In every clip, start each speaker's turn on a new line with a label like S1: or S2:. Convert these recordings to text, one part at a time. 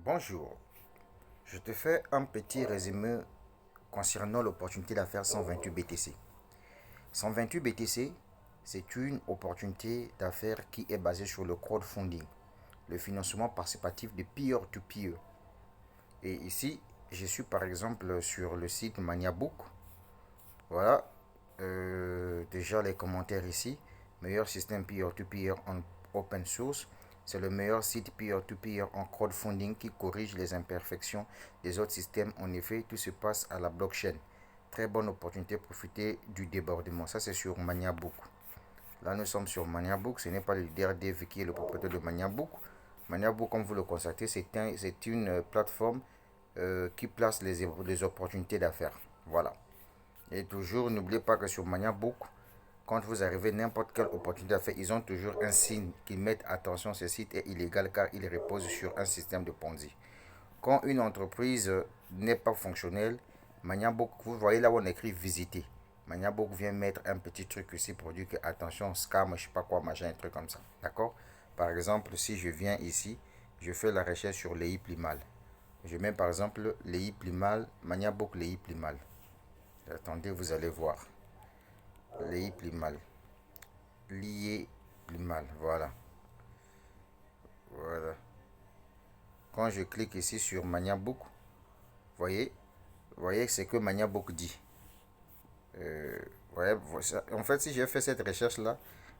S1: Bonjour, je te fais un petit résumé concernant l'opportunité d'affaires 128 BTC. 128 BTC, c'est une opportunité d'affaires qui est basée sur le crowdfunding, le financement participatif de peer-to-peer. Et ici, je suis par exemple sur le site Maniabook. Voilà, déjà les commentaires ici. Meilleur système peer-to-peer en open source. C'est le meilleur site peer-to-peer en crowdfunding qui corrige les imperfections des autres systèmes. En effet, tout se passe à la blockchain. Très bonne opportunité, profiter du débordement. Ça, c'est sur Maniabook. Là, nous sommes sur Maniabook. Ce n'est pas le leader Dev qui est le propriétaire de Maniabook. Maniabook, comme vous le constatez, c'est une plateforme qui place les opportunités d'affaires. Voilà. Et toujours, n'oubliez pas que sur Maniabook, quand vous arrivez n'importe quelle opportunité d'affaires, ils ont toujours un signe qui met attention, ce site est illégal car il repose sur un système de Ponzi. Quand une entreprise n'est pas fonctionnelle, Maniabook, vous voyez là où on écrit visiter. Maniabook vient mettre un petit truc ici pour dire que attention, scam, je sais pas quoi, machin, un truc comme ça. D'accord? Par exemple, si je viens ici, je fais la recherche sur les Plimal. Je mets par exemple les Plimal, Maniabook les Plimal. Attendez, vous allez voir. Les Plimal. Lié plus mal, voilà. Voilà. Quand je clique ici sur Maniabook, voyez, voyez ce que Maniabook dit. Voyez, en fait, si j'ai fait cette recherche là,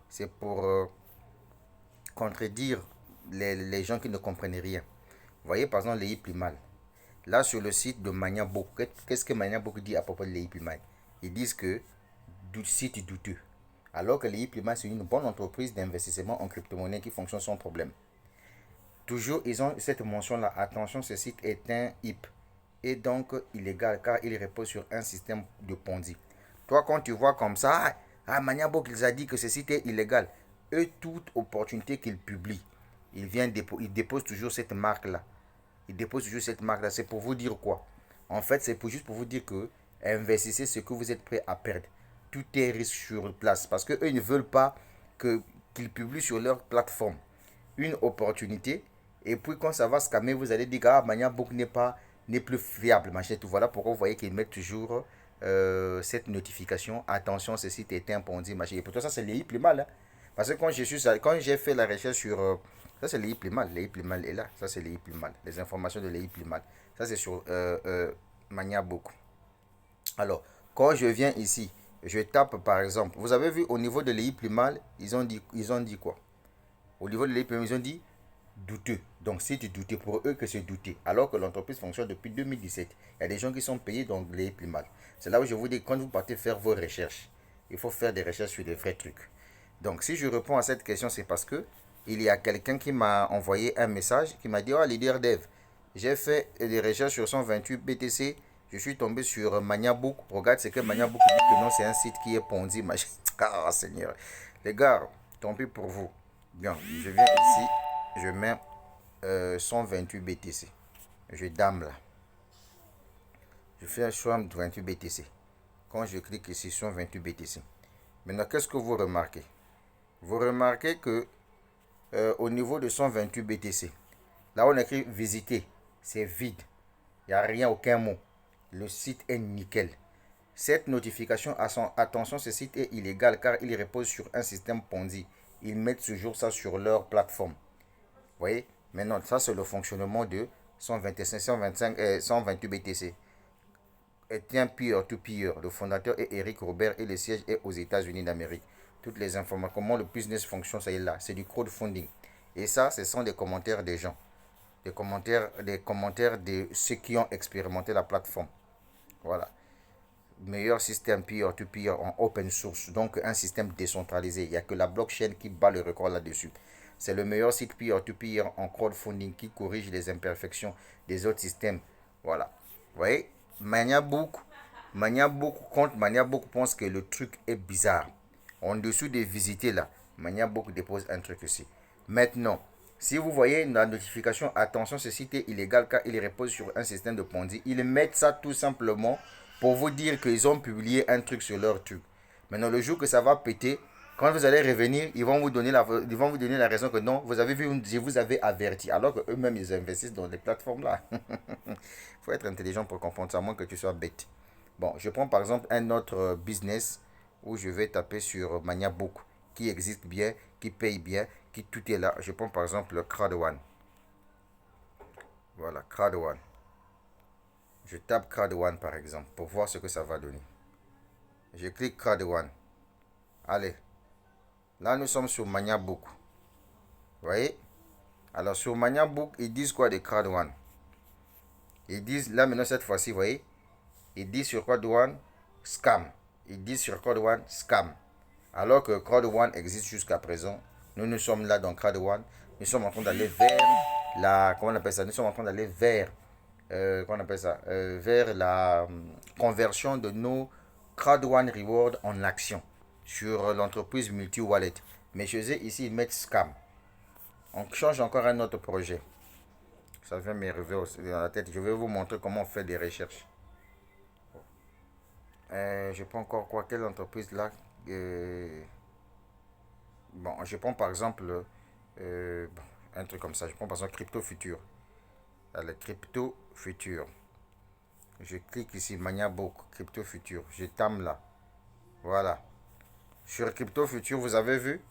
S1: c'est pour contredire les gens qui ne comprennent rien. Voyez par exemple les plus mal. Là sur le site de Maniabook, qu'est-ce que Maniabook dit à propos de les plus mal? Ils disent que du site douteux. Alors que les Plimal, c'est une bonne entreprise d'investissement en crypto-monnaie qui fonctionne sans problème. Toujours, ils ont cette mention-là. Attention, ce site est un HIP et donc illégal car il repose sur un système de Ponzi. Toi, quand tu vois comme ça, Maniabook, ils a dit que ce site est illégal. Eux, toute opportunité qu'ils publient, ils déposent toujours cette marque-là. Ils déposent toujours cette marque-là. C'est pour vous dire quoi? En fait, c'est juste pour vous dire que investissez ce que vous êtes prêt à perdre. Tout est risque sur place parce qu'eux, ils ne veulent pas qu'ils publient sur leur plateforme une opportunité et puis quand ça va scammer, vous allez dire que Maniabook n'est plus fiable, machin, tout. Voilà pourquoi vous voyez qu'ils mettent toujours cette notification. Attention, ce site est un Ponzi, machin. Et pour toi, ça, c'est les plus mal. Hein. Parce que quand j'ai fait la recherche sur. Ça, c'est les plus mal. Les plus mal est là. Ça, c'est les plus mal. Les informations de les plus mal. Ça, c'est sur Maniabook. Alors, quand je viens ici, je tape par exemple. Vous avez vu au niveau de l'EI plus mal, ils ont dit quoi? Au niveau de l'EI plus mal, ils ont dit douteux. Donc, si tu doutes, pour eux que c'est douter. Alors que l'entreprise fonctionne depuis 2017. Il y a des gens qui sont payés, donc l'EI plus mal. C'est là où je vous dis, quand vous partez faire vos recherches, il faut faire des recherches sur des vrais trucs. Donc, si je réponds à cette question, c'est parce que il y a quelqu'un qui m'a envoyé un message qui m'a dit, oh, leader dev, j'ai fait des recherches sur 128 BTC. Je suis tombé sur Maniabook. Regarde ce que Maniabook dit que non, c'est un site qui est Ponzi. Ah, Seigneur. Les gars, tant pis pour vous. Bien, je viens ici. Je mets 128 BTC. Je dame là. Je fais 128 BTC. Quand je clique ici, 128 BTC. Maintenant, qu'est-ce que vous remarquez? Vous remarquez que au niveau de 128 BTC, là on écrit visiter, c'est vide. Il n'y a rien, aucun mot. Le site est nickel. Cette notification, attention, ce site est illégal car il repose sur un système Ponzi. Ils mettent toujours ça sur leur plateforme. Vous voyez? Maintenant, ça c'est le fonctionnement de 125, 125, 128 BTC. Etienne Peer-to-Peer, le fondateur est Eric Robert et le siège est aux États-Unis d'Amérique. Toutes les informations, comment le business fonctionne, ça est là. C'est du crowdfunding. Et ça, ce sont des commentaires des gens. Des commentaires de ceux qui ont expérimenté la plateforme. Voilà. Meilleur système peer-to-peer en open source, donc un système décentralisé. Il n'y a que la blockchain qui bat le record là-dessus. C'est le meilleur site peer-to-peer en crowdfunding qui corrige les imperfections des autres systèmes. Voilà. Vous voyez, Maniabook, contre Maniabook pense que le truc est bizarre. En dessous des visités là, Maniabook dépose un truc ici. Maintenant, si vous voyez la notification, attention, ce site est illégal car il repose sur un système de Ponzi. Ils mettent ça tout simplement pour vous dire qu'ils ont publié un truc sur leur truc. Maintenant, le jour que ça va péter, Quand vous allez revenir, ils vont vous donner la raison que non, vous avez vu, je vous avais averti. Alors qu'eux-mêmes, ils investissent dans les plateformes là. Il faut être intelligent pour comprendre ça, à moins que tu sois bête. Bon, je prends par exemple un autre business où je vais taper sur Maniabook, qui existe bien, qui paye bien, qui tout est là. Je prends par exemple le Crowd1. Voilà, Crowd1. Je tape Crowd1 par exemple pour voir ce que ça va donner. Je clique Crowd1. Allez, là nous sommes sur Maniabook. Vous voyez? Alors sur Maniabook, ils disent quoi de Crowd1? Ils disent, là maintenant cette fois-ci, vous voyez, ils disent sur Crowd1 scam. Ils disent sur Crowd1 scam. Alors que Crowd1 existe jusqu'à présent, nous sommes là dans Crowd1, nous sommes en train d'aller vers la, comment on appelle ça, nous sommes en train d'aller vers, comment on appelle ça, vers la conversion de nos Crowd1 Reward en action sur l'entreprise multi-wallet. Mais chez eux, ici, ils mettent scam. On change encore un autre projet. Ça vient m'arriver dans la tête. Je vais vous montrer comment on fait des recherches. Je prends encore quoi? Quelle entreprise là? Bon, je prends par exemple bon, un truc comme ça. Je prends par exemple Crypto Future. Allez, Crypto Future. Je clique ici, Maniabook, Crypto Future. Je tame là. Voilà. Sur Crypto Future, vous avez vu?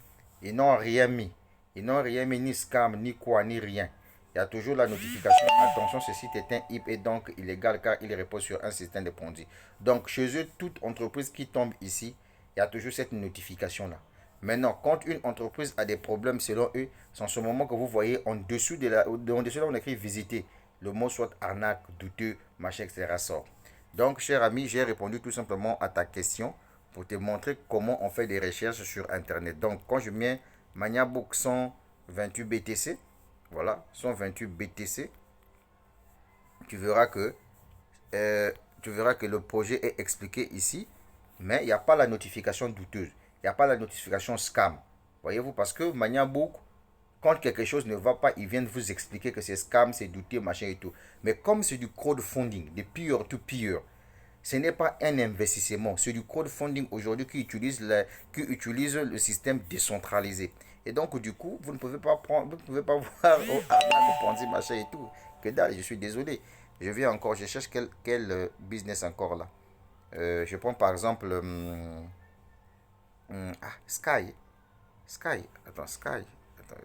S1: Ils n'ont rien mis. Ils n'ont rien mis, ni scam, ni quoi, ni rien. Il y a toujours la notification. Attention, ce site est un IP et donc illégal car il repose sur un système de Ponzi. Donc, chez eux, toute entreprise qui tombe ici, il y a toujours cette notification-là. Maintenant, quand une entreprise a des problèmes selon eux, c'est en ce moment que vous voyez en dessous de la, en dessous là on écrit visiter. Le mot soit arnaque, douteux, machin, etc. sort. Donc, cher ami, j'ai répondu tout simplement à ta question pour te montrer comment on fait des recherches sur Internet. Donc, quand je mets Maniabook 128 BTC, voilà, 128 BTC, tu verras que, tu verras que le projet est expliqué ici, mais il n'y a pas la notification douteuse, il n'y a pas la notification scam. Voyez-vous, parce que Maniabook, quand quelque chose ne va pas, ils viennent vous expliquer que c'est scam, c'est douteux, machin et tout. Mais comme c'est du crowdfunding, de peer to peer, ce n'est pas un investissement, c'est du crowdfunding aujourd'hui qui utilise le système décentralisé. Et donc, du coup, vous ne pouvez pas prendre, vous ne pouvez pas voir oh, arnaque, Ponzi, machin et tout. Que dalle, je suis désolé. Je viens encore, je cherche quel business encore là. Je prends par exemple Sky. Sky. Attends, Sky. Attends.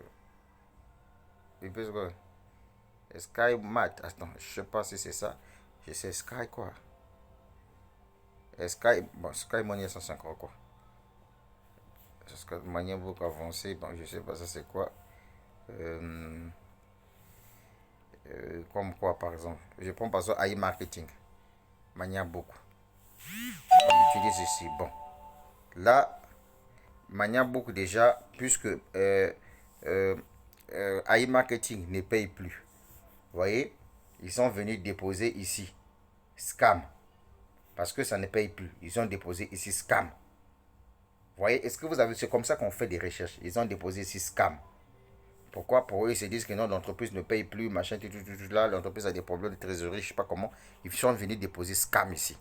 S1: Sky Mat. Attends, je sais pas si c'est ça. Je sais Sky quoi. Sky, bon, Sky Money 150 quoi. Sky manière beaucoup avancée, bon, je sais pas ça c'est quoi. Euh, comme quoi par exemple. Je prends par exemple AI Marketing. Manière beaucoup. On utilise ici. Bon. Là, manière beaucoup déjà, puisque euh, AI Marketing ne paye plus. Vous voyez, ils sont venus déposer ici. Scam. Parce que ça ne paye plus. Ils ont déposé ici scam. Vous voyez, est-ce que vous avez... C'est comme ça qu'on fait des recherches. Ils ont déposé ici scam. Pourquoi? Pour eux, ils se disent que non, l'entreprise ne paye plus, machin, tout là. L'entreprise a des problèmes de trésorerie, je ne sais pas comment. Ils sont venus déposer scam ici.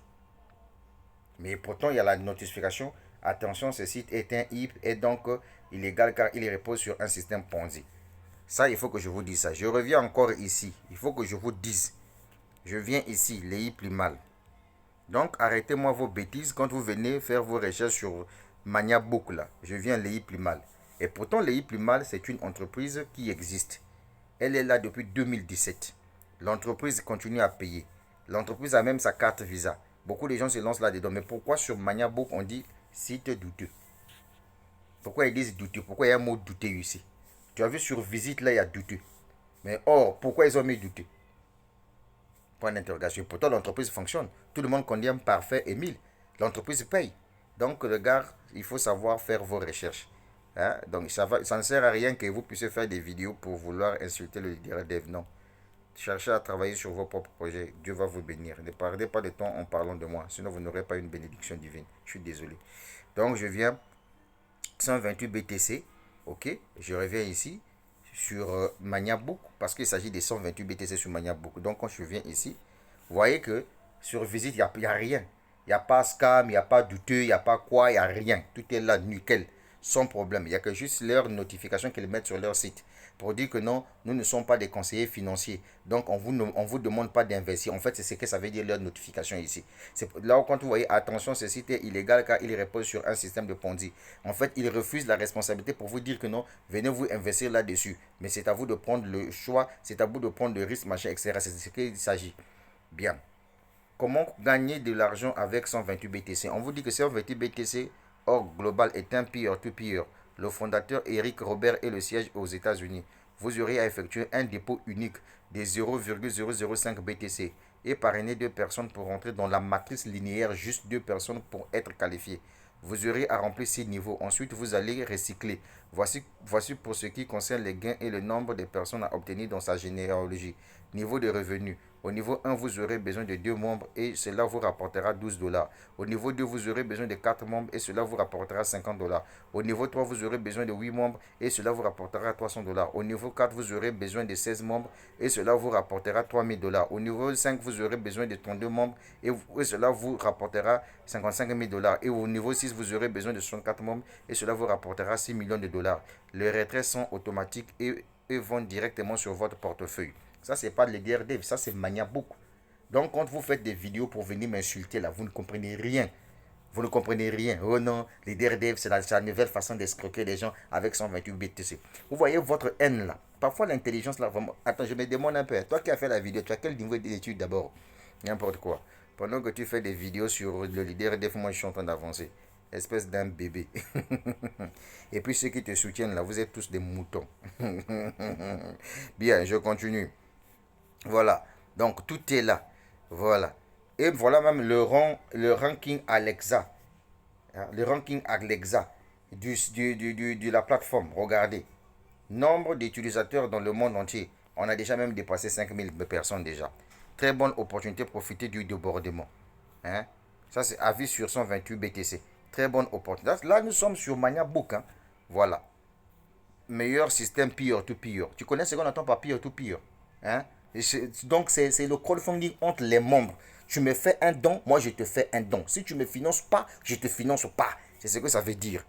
S1: Mais pourtant, il y a la notification. Attention, ce site est un IP et donc illégal car il repose sur un système Ponzi. Ça, il faut que je vous dise ça. Je reviens encore ici. Il faut que je vous dise. Je viens ici, les plus mal. Donc, arrêtez-moi vos bêtises quand vous venez faire vos recherches sur Maniabook là. Je viens les plus mal. Et pourtant, les plus mal, c'est une entreprise qui existe. Elle est là depuis 2017. L'entreprise continue à payer. L'entreprise a même sa carte Visa. Beaucoup de gens se lancent là-dedans. Mais pourquoi sur Maniabook on dit site douteux? Pourquoi ils disent douteux? Pourquoi il y a un mot douteux ici? Tu as vu sur visite là, il y a douteux. Mais or, pourquoi ils ont mis douteux? Point d'interrogation. Pourtant, l'entreprise fonctionne. Tout le monde condamne parfait et 1000. L'entreprise paye. Donc, le gars, il faut savoir faire vos recherches. Hein? Donc, ça ne sert à rien que vous puissiez faire des vidéos pour vouloir insulter le dev. Non. Cherchez à travailler sur vos propres projets. Dieu va vous bénir. Ne perdez pas de temps en parlant de moi. Sinon, vous n'aurez pas une bénédiction divine. Je suis désolé. Donc, je viens 128 BTC. OK. Je reviens ici sur Maniabook parce qu'il s'agit des 128 BTC sur Maniabook. Donc, quand je viens ici, vous voyez que sur visite, il n'y a rien. Il n'y a pas scam, il n'y a pas douteux, il n'y a pas quoi, il n'y a rien. Tout est là, nickel. sans problème. Il n'y a que juste leur notification qu'ils mettent sur leur site pour dire que non, nous ne sommes pas des conseillers financiers. Donc, on vous demande pas d'investir. En fait, c'est ce que ça veut dire leur notification ici. C'est là où quand vous voyez, attention, ce site est illégal car il repose sur un système de Ponzi. En fait, ils refusent la responsabilité pour vous dire que non, venez vous investir là-dessus. Mais c'est à vous de prendre le choix, c'est à vous de prendre le risque, machin, etc. C'est de ce qu'il s'agit. Bien. Comment gagner de l'argent avec 128 BTC? On vous dit que 128 BTC Org Global est un peer-to-peer. Le fondateur Eric Robert est le siège aux États-Unis. Vous aurez à effectuer un dépôt unique de 0,005 BTC et parrainer 2 personnes pour rentrer dans la matrice linéaire, juste 2 personnes pour être qualifiées. Vous aurez à remplir 6 niveaux. Ensuite, vous allez recycler. Voici pour ce qui concerne les gains et le nombre de personnes à obtenir dans sa généalogie. Niveau de revenu. Au niveau 1, vous aurez besoin de 2 membres et cela vous rapportera 12 dollars. Au niveau 2, vous aurez besoin de 4 membres et cela vous rapportera 50 dollars. Au niveau 3, vous aurez besoin de 8 membres et cela vous rapportera 300 dollars. Au niveau 4, vous aurez besoin de 16 membres et cela vous rapportera 3000 dollars. Au niveau 5, vous aurez besoin de 32 membres et cela vous rapportera 55 000 dollars. Et au niveau 6, vous aurez besoin de 64 membres et cela vous rapportera 6 millions de dollars. Les retraits sont automatiques et vont directement sur votre portefeuille. Ça, c'est pas le DRDV, ça, c'est Maniabook. Donc, quand vous faites des vidéos pour venir m'insulter, là, vous ne comprenez rien. Vous ne comprenez rien. Oh non, les DRDV, c'est la nouvelle façon d'escroquer les gens avec 128 BTC. Vous voyez votre haine, là. Parfois, l'intelligence, là, vraiment... Attends, je me demande un peu. Toi qui as fait la vidéo, tu as quel niveau d'études d'abord? N'importe quoi. Pendant que tu fais des vidéos sur le DRDV, moi, je suis en train d'avancer. Espèce d'un bébé. Et puis, ceux qui te soutiennent, là, vous êtes tous des moutons. Bien, je continue. Voilà. Donc, tout est là. Voilà. Et voilà même le ranking Alexa. Hein, le ranking Alexa de la plateforme. Regardez. Nombre d'utilisateurs dans le monde entier. On a déjà même dépassé 5000 personnes déjà. Très bonne opportunité de profiter du débordement. Hein? Ça, c'est avis sur 128 BTC. Très bonne opportunité. Là, nous sommes sur Maniabook. Hein? Voilà. Meilleur système peer-to-peer. Tu connais ce qu'on entend par peer-to-peer? Hein? Donc, c'est le crowdfunding entre les membres. Tu me fais un don, moi je te fais un don. Si tu ne me finances pas, je ne te finance pas. C'est ce que ça veut dire.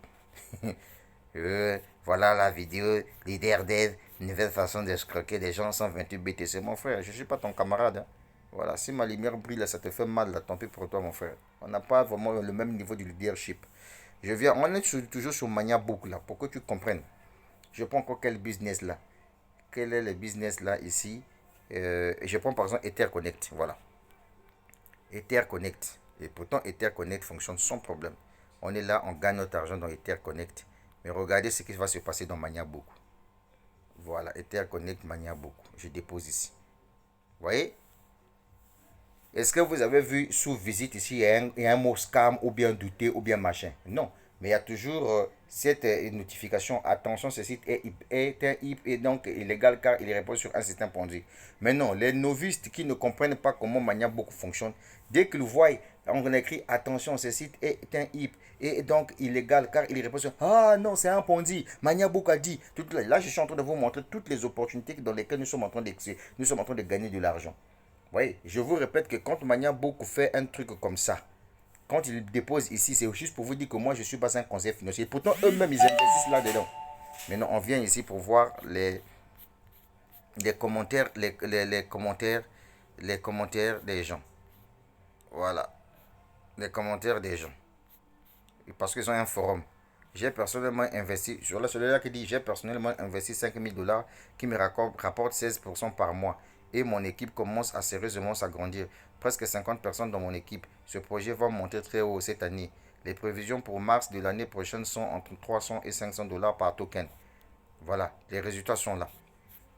S1: Voilà la vidéo, leader dev, nouvelle façon d'escroquer des gens 128 BTC. Mon frère, je ne suis pas ton camarade. Hein. Voilà, si ma lumière brille, là, ça te fait mal, là, tant pis pour toi, mon frère. On n'a pas vraiment le même niveau de leadership. On est toujours sur Maniabook, là, pour que tu comprennes. Je prends encore quel business là. Quel est le business là ici? Je prends par exemple EtherConnect. Voilà. EtherConnect. Et pourtant EtherConnect fonctionne sans problème. On est là, on gagne notre argent dans EtherConnect. Mais regardez ce qui va se passer dans Maniabook. Voilà, EtherConnect Maniabook. Je dépose ici. Vous voyez? Est-ce que vous avez vu sous visite ici, il y a un mot scam ou bien douter ou bien machin? Non. Mais il y a toujours cette notification. Attention, ce site est un IP et donc illégal car il repose sur un système Ponzi. Mais non, les novices qui ne comprennent pas comment Maniabook fonctionne, dès qu'ils voient, on écrit attention, ce site est un IP et donc illégal car il repose sur ah non, c'est un Ponzi. Maniabook a dit. Là, je suis en train de vous montrer toutes les opportunités dans lesquelles nous sommes en train de gagner de l'argent. Oui, je vous répète que quand Maniabook fait un truc comme ça, quand ils déposent ici, c'est juste pour vous dire que moi, je ne suis pas un conseiller financier. Pourtant, eux-mêmes, ils investissent là-dedans. Maintenant, on vient ici pour voir les commentaires, les commentaires des gens. Voilà, les commentaires des gens. Parce qu'ils ont un forum. J'ai personnellement investi, sur celui-là qui dit, j'ai personnellement investi 5000 dollars qui me rapporte 16% par mois. Et mon équipe commence à sérieusement s'agrandir. Presque 50 personnes dans mon équipe. Ce projet va monter très haut cette année. Les prévisions pour mars de l'année prochaine sont entre 300 et 500 dollars par token. Voilà, les résultats sont là.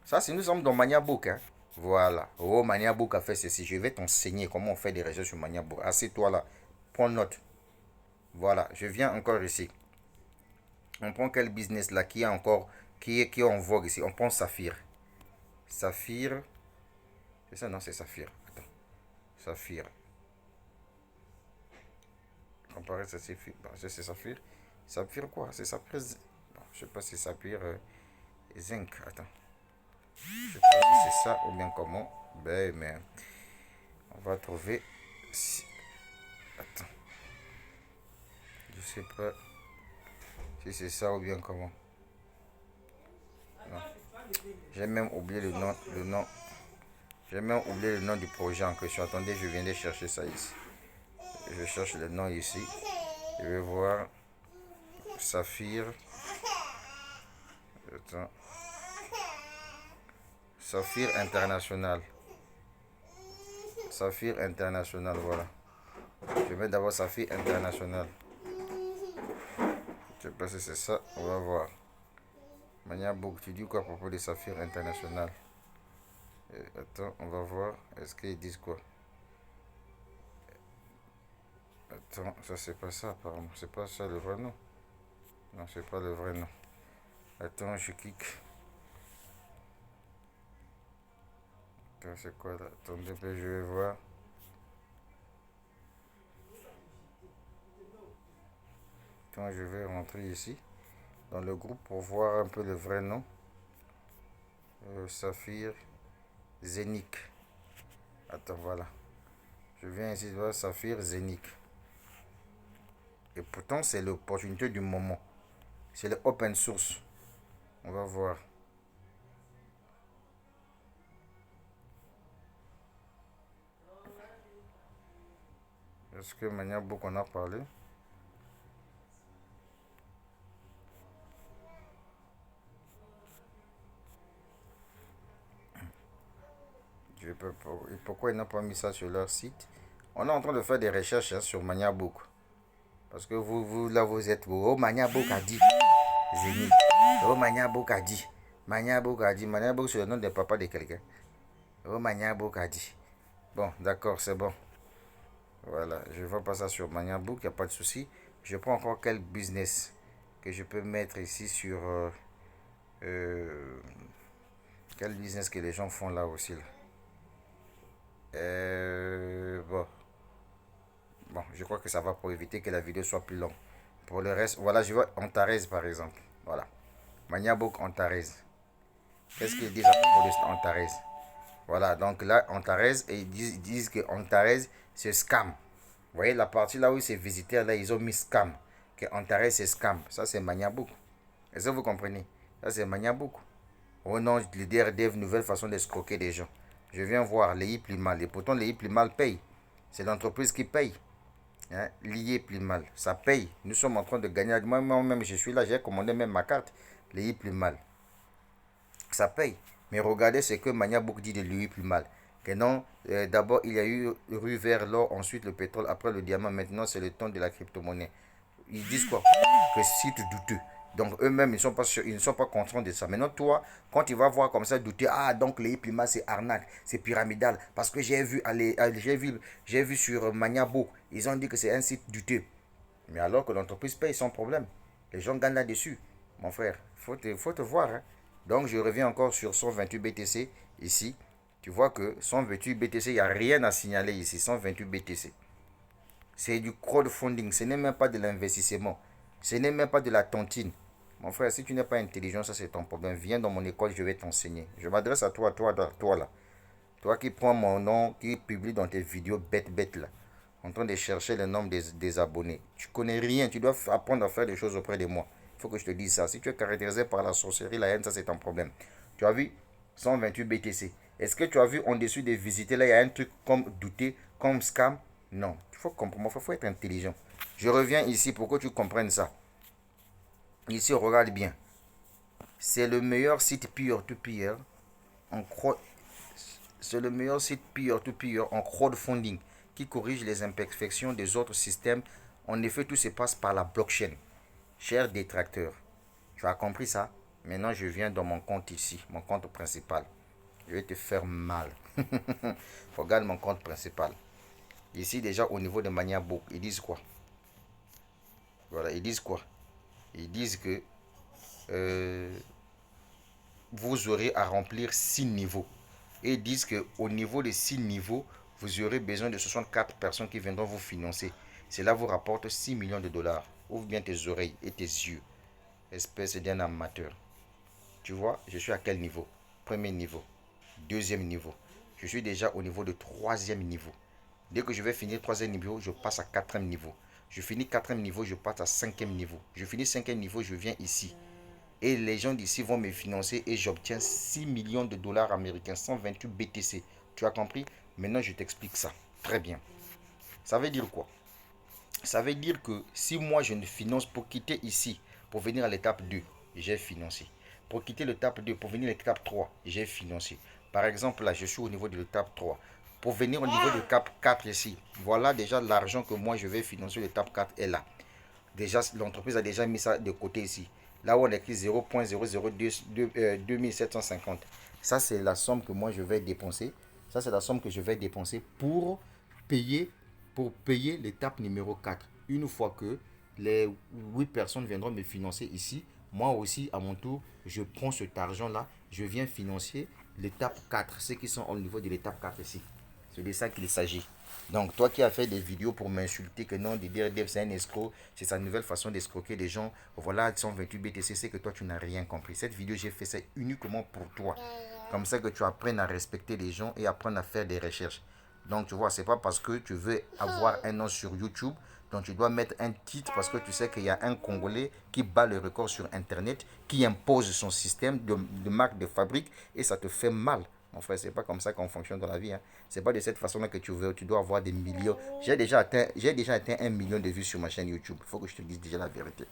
S1: Ça, c'est nous sommes dans Maniabook. Hein. Voilà. Oh, Maniabook a fait ceci. Je vais t'enseigner comment on fait des réseaux sur Maniabook. Assieds-toi là. Prends note. Voilà, je viens encore ici. On prend quel business là qui est encore qui est en vogue ici. On prend Saphir. Saphir. C'est ça, non, c'est Saphir. Attends. Saphir. Comparer ça, c'est Saphir. Saphir quoi? C'est Saphir. Bon, je sais pas si c'est Saphir Zinc. Attends. Je sais pas si c'est ça ou bien comment. Ben, mais on va trouver. Attends. Je sais pas Si c'est ça ou bien comment. J'ai même oublié le nom. J'ai même oublié le nom du projet en question. Attendez, je viens de chercher ça ici. Je cherche le nom ici. Je vais voir. Saphir. Attends. Saphir International. Saphir International, voilà. Je mets d'abord Saphir International. Je sais pas si c'est ça. On va voir. Mania Book, tu dis quoi à propos de Saphir International? Attends, on va voir. Est-ce qu'ils disent quoi? Attends, ça c'est pas ça apparemment. C'est pas ça le vrai nom. Non, c'est pas le vrai nom. Attends, je clique. Attends, c'est quoi là? Attendez, je vais voir. Attends, je vais rentrer ici dans le groupe pour voir un peu le vrai nom. Saphir Zénic. Attends, voilà. Je viens ici de voir Saphir Zénic. Et pourtant, c'est l'opportunité du moment. C'est le open source. On va voir. Est-ce que Mania Book en a parlé? Pourquoi ils n'ont pas mis ça sur leur site? On est en train de faire des recherches sur Mania Book. Parce que vous là, vous êtes. Oh, Mania Book a dit. Zénith. Oh, Mania Book a dit. Mania Book a dit. Mania Book, c'est le nom de papa de quelqu'un. Oh, Mania Book a dit. Bon, d'accord, c'est bon. Voilà, je ne vois pas ça sur Mania Book, il n'y a pas de souci. Je prends encore quel business que je peux mettre ici sur. Quel business que les gens font là aussi. Là. Bon. Bon, je crois que ça va pour éviter que la vidéo soit plus longue. Pour le reste, voilà, je vois Antares par exemple. Voilà. Mania Book Antares. Qu'est-ce qu'ils disent à propos de Antares? Voilà, donc là, Antares, et ils disent que Antares, c'est scam. Vous voyez, la partie là où c'est visiteurs, là, ils ont mis scam. Que Antares, c'est scam. Ça, c'est Mania Book. Est-ce que vous comprenez? Ça, c'est Mania Book. Oh non, le DRDF, nouvelle façon d'escroquer des gens. Je viens voir, les plus mal. Et pourtant, les plus mal payent. C'est l'entreprise qui paye. Hein, lié plus mal. Ça paye. Nous sommes en train de gagner. Moi-même, je suis là, j'ai commandé même ma carte. Lié plus mal. Ça paye. Mais regardez ce que Mania Book dit de lui plus mal. Que non, d'abord il y a eu rue vers l'or, ensuite le pétrole, après le diamant, maintenant c'est le temps de la crypto-monnaie. Ils disent quoi? Que site douteux. Donc eux-mêmes, ils ne sont pas contents de ça. Maintenant, toi, quand tu vas voir comme ça, douter, ah, donc les Plima, c'est arnaque, c'est pyramidal. Parce que j'ai vu sur Maniabook, ils ont dit que c'est un site douteux. Mais alors que l'entreprise paye sans problème. Les gens gagnent là-dessus. Mon frère, faut te voir. Hein. Donc je reviens encore sur 128 BTC ici. Tu vois que 128 BTC, il n'y a rien à signaler ici. 128 BTC. C'est du crowdfunding. Ce n'est même pas de l'investissement. Ce n'est même pas de la tontine. Mon frère, si tu n'es pas intelligent, ça c'est ton problème. Viens dans mon école, je vais t'enseigner. Je m'adresse à toi là. Toi qui prends mon nom, qui publie dans tes vidéos bêtes là. En train de chercher le nombre des abonnés. Tu connais rien. Tu dois apprendre à faire des choses auprès de moi. Il faut que je te dise ça. Si tu es caractérisé par la sorcellerie, la haine, ça c'est ton problème. Tu as vu 128 BTC. Est-ce que tu as vu en dessus de visiter là, il y a un truc comme douter, comme scam? Non. Il faut comprendre. Il faut être intelligent. Je reviens ici pour que tu comprennes ça. Ici, regarde bien. C'est le meilleur site peer-to-peer en c'est le meilleur site peer-to-peer en crowdfunding qui corrige les imperfections des autres systèmes. En effet, tout se passe par la blockchain. Cher détracteur, tu as compris ça? Maintenant, je viens dans mon compte ici, mon compte principal. Je vais te faire mal. Regarde mon compte principal. Ici, déjà, au niveau de Maniabook, ils disent quoi? Voilà, ils disent quoi? Ils disent que vous aurez à remplir 6 niveaux. Et ils disent qu'au niveau des 6 niveaux, vous aurez besoin de 64 personnes qui viendront vous financer. Cela vous rapporte 6 millions de dollars. Ouvre bien tes oreilles et tes yeux. Espèce d'un amateur. Tu vois, je suis à quel niveau? Premier niveau. Deuxième niveau. Je suis déjà au niveau de troisième niveau. Dès que je vais finir troisième niveau, je passe à quatrième niveau. Je finis quatrième niveau, je passe à cinquième niveau. Je finis cinquième niveau, je viens ici. Et les gens d'ici vont me financer et j'obtiens 6 millions de dollars américains, 128 BTC. Tu as compris? Maintenant, je t'explique ça. Très bien. Ça veut dire quoi? Ça veut dire que si moi je ne finance pour quitter ici, pour venir à l'étape 2, j'ai financé. Pour quitter l'étape 2, pour venir à l'étape 3, j'ai financé. Par exemple, là, je suis au niveau de l'étape 3. Pour venir au niveau de l'étape 4 ici, voilà déjà l'argent que moi je vais financer. L'étape 4 est là. Déjà, l'entreprise a déjà mis ça de côté ici. Là où on écrit 0,002 Ça, c'est la somme que moi je vais dépenser. Ça, c'est la somme que je vais dépenser payer, pour payer l'étape numéro 4. Une fois que les 8 personnes viendront me financer ici, moi aussi, à mon tour, je prends cet argent-là, je viens financer l'étape 4, ceux qui sont au niveau de l'étape 4 ici. C'est de ça qu'il s'agit. Donc, toi qui as fait des vidéos pour m'insulter que non, Didier Dev c'est un escroc, c'est sa nouvelle façon d'escroquer les gens, voilà, 128 BTC, c'est que toi tu n'as rien compris. Cette vidéo, j'ai fait ça uniquement pour toi. Comme ça que tu apprennes à respecter les gens et apprendre à faire des recherches. Donc, tu vois, c'est pas parce que tu veux avoir un nom sur YouTube, donc tu dois mettre un titre parce que tu sais qu'il y a un Congolais qui bat le record sur Internet, qui impose son système de marque de fabrique et ça te fait mal. Mon frère, c'est pas comme ça qu'on fonctionne dans la vie. Hein. C'est pas de cette façon-là que tu dois avoir des millions. J'ai déjà atteint 1 million de vues sur ma chaîne YouTube. Il faut que je te dise déjà la vérité.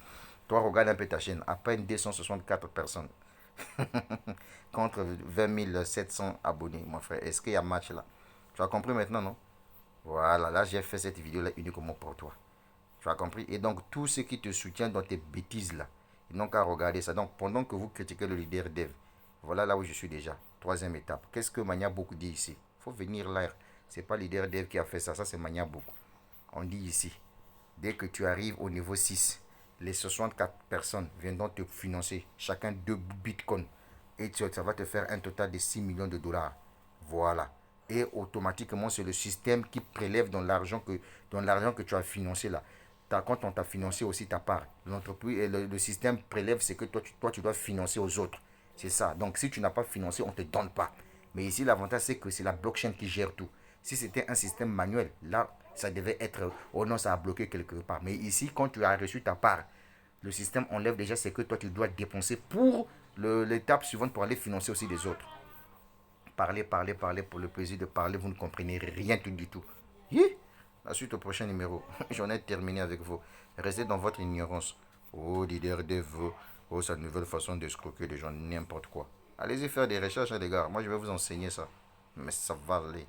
S1: Toi, regarde un peu ta chaîne. À peine 264 personnes. Contre 20 700 abonnés, mon frère. Est-ce qu'il y a match là? Tu as compris maintenant, non? Voilà, là, j'ai fait cette vidéo-là uniquement pour toi. Tu as compris? Et donc, tous ceux qui te soutiennent dans tes bêtises là, ils n'ont qu'à regarder ça. Donc, pendant que vous critiquez le leader dev, voilà là où je suis déjà. Troisième étape. Qu'est-ce que Mania Book dit ici? Il faut venir là. C'est pas le leader dev qui a fait ça. Ça, c'est Mania Book. On dit ici, dès que tu arrives au niveau 6, les 64 personnes viendront te financer, chacun 2 bitcoins. Et ça va te faire un total de 6 millions de dollars. Voilà. Et automatiquement, c'est le système qui prélève dans l'argent que tu as financé là. Quand on t'a financé aussi ta part, l'entreprise et le système prélève ce que toi, tu dois financer aux autres. C'est ça. Donc, si tu n'as pas financé, on ne te donne pas. Mais ici, l'avantage, c'est que c'est la blockchain qui gère tout. Si c'était un système manuel, là, ça devait être, oh non, ça a bloqué quelque part. Mais ici, quand tu as reçu ta part, le système enlève déjà ce que toi, tu dois dépenser pour l'étape suivante pour aller financer aussi les autres. Parler, parler, parler pour le plaisir de parler, vous ne comprenez rien du tout. La suite au prochain numéro. J'en ai terminé avec vous. Restez dans votre ignorance. Oh, leader de vous. Oh, sa nouvelle façon d'escroquer les gens, n'importe quoi. Allez-y faire des recherches, les gars. Moi, je vais vous enseigner ça. Mais ça va aller.